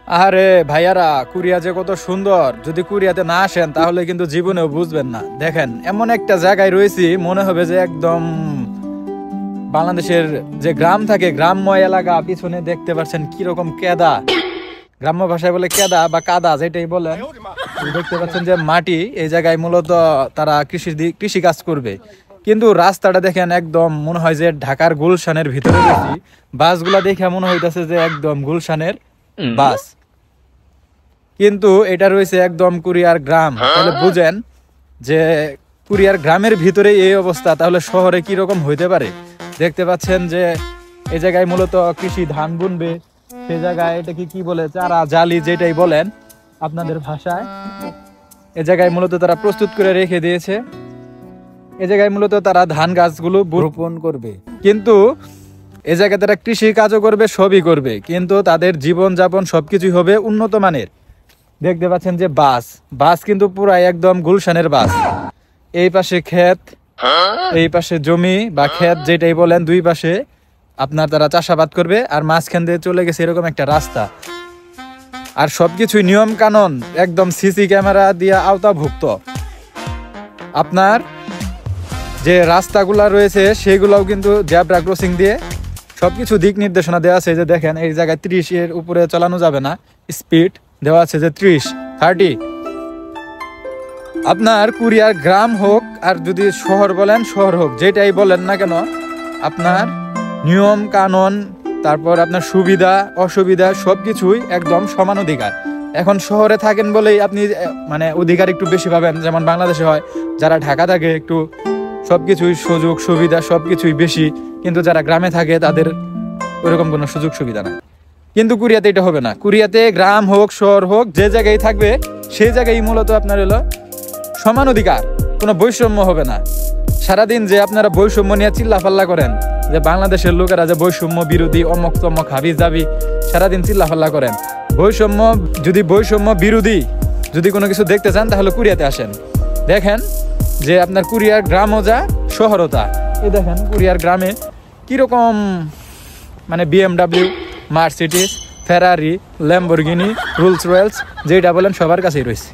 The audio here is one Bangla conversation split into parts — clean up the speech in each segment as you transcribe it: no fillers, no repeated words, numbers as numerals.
আরে ভাইয়ারা, কোরিয়া যে কত সুন্দর, যদি কোরিয়াতে না আসেন তাহলে কিন্তু জীবনেও বুঝবেন না। দেখেন, এমন একটা জায়গায় রয়েছি, মনে হবে যে একদম বাংলাদেশের যে গ্রাম থাকে, গ্রাম্য এলাকা। পিছনে দেখতে পাচ্ছেন কিরকম কেদা, গ্রাম্য ভাষায় বলে কেদা বা কাদা, যেটাই বলেন। দেখতে পাচ্ছেন যে মাটি, এই জায়গায় মূলত তারা কৃষি কাজ করবে। কিন্তু রাস্তাটা দেখেন, একদম মনে হয় যে ঢাকার গুলশানের ভিতরে গেছি। বাসগুলা দেখে মনে হইতেছে যে একদম গুলশানের বাস, কিন্তু এটা রয়েছে একদম কোরিয়ার গ্রাম। তাহলে বুঝেন যে কোরিয়ার গ্রামের ভিতরে এই অবস্থা, তাহলে শহরে কি রকম হইতে পারে। দেখতে পাচ্ছেন যে এই জায়গায় মূলত কৃষি, ধান বুনবে। সেই জায়গায় এটা কি বলে, চারা জালি যেটাই বলেন আপনাদের ভাষায়, এই জায়গায় মূলত তারা প্রস্তুত করে রেখে দিয়েছে। এই জায়গায় মূলত তারা ধান গাছগুলো রোপণ করবে। কিন্তু এই জায়গায় তারা কৃষি কাজও করবে, সবই করবে, কিন্তু তাদের জীবন যাপন সবকিছুই হবে উন্নত মানের। দেখতে পাচ্ছেন যে বাস কিন্তু পুরাই একদম গুলশানের বাস। এই পাশে ক্ষেত, এই পাশে জমি বা ক্ষেত যেটাই বলেন, দুই পাশে আপনার তারা চাষাবাদ করবে, আর মাঝখান দিয়ে চলে গেছে এরকম একটা রাস্তা। আর সবকিছুই নিয়ম কানুন একদম সিসি ক্যামেরা দিয়ে আওতাভুক্ত। আপনার যে রাস্তাগুলা রয়েছে সেগুলোও কিন্তু জেব্রা ক্রসিং দিয়ে সবকিছু দিক নির্দেশনা দেওয়া আছে। যে দেখেন, এই জায়গায় 30-এর উপরে চালানো যাবে না, স্পিড দেওয়া আছে যে 30 আপনার কোরিয়ার গ্রাম হোক আর যদি শহর বলেন, শহর হোক, যেটাই বলেন না কেন, আপনার নিয়ম কানুন, তারপর আপনার সুবিধা অসুবিধা সবকিছুই একদম সমান অধিকার। এখন শহরে থাকেন বলেই আপনি মানে অধিকার একটু বেশি পাবেন, যেমন বাংলাদেশে হয়। যারা ঢাকা থাকে একটু সবকিছুই সুযোগ সুবিধা সবকিছুই বেশি, কিন্তু যারা গ্রামে থাকে তাদের ওইরকম কোনো সুযোগ সুবিধা নাই। কিন্তু কোরিয়াতে এটা হবে না। কোরিয়াতে গ্রাম হোক শহর হোক, যে জায়গায় থাকবে সেই জায়গায় মূলত আপনার হলো সমান অধিকার, কোনো বৈষম্য হবে না। সারাদিন যে আপনারা বৈষম্য নিয়ে চিল্লাফাল্লা করেন, যে বাংলাদেশের লোকেরা যে বৈষম্য বিরোধী, অমক তমক হাবি যাবি সারাদিন চিল্লাফাল্লা করেন, বৈষম্য বিরোধী যদি কোনো কিছু দেখতে চান তাহলে কোরিয়াতে আসেন। দেখেন যে আপনার কোরিয়ার গ্রামও যা, শহরও তা। এই দেখেন কোরিয়ার গ্রামে কিরকম মানে BMW, মার্সিডিজ, ফেরারি, ল্যাম্বরগিনি, রোলস রয়েলস যেটা বলেন সবার কাছেই রয়েছে।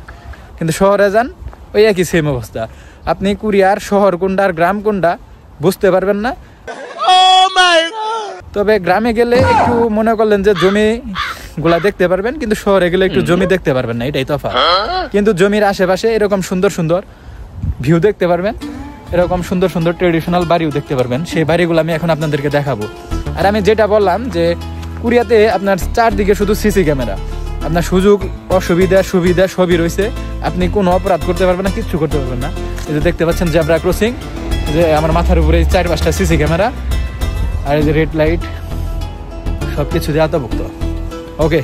কিন্তু শহরে যান, ওই একই সেম অবস্থা। আপনি কোরিয়ার শহর কোনটা আর গ্রাম কোনটা বুঝতে পারবেন না। তবে গ্রামে গেলে একটু মনে করলেন যে জমি গুলা দেখতে পারবেন, কিন্তু শহরে গেলে একটু জমি দেখতে পারবেন না, এটাই তফাৎ। কিন্তু জমির আশেপাশে এরকম সুন্দর সুন্দর ভিউ দেখতে পারবেন, এরকম সুন্দর সুন্দর ট্রেডিশনাল বাড়িও দেখতে পারবেন। সেই বাড়িগুলো আমি এখন আপনাদেরকে দেখাবো। আর আমি যেটা বললাম যে কোরিয়াতে আপনার চারদিকে শুধু সিসি ক্যামেরা, আপনার সুযোগ অসুবিধা সুবিধা সবই রয়েছে। আপনি কোনো অপরাধ করতে পারবেন না, কিচ্ছু করতে পারবেন না। এই যে দেখতে পাচ্ছেন জেব্রা ক্রসিং, যে আমার মাথার উপরে 4-5টা সিসি ক্যামেরা, আর এই যে রেড লাইট, সব কিছু দিয়ে আওতাভুক্ত। ওকে।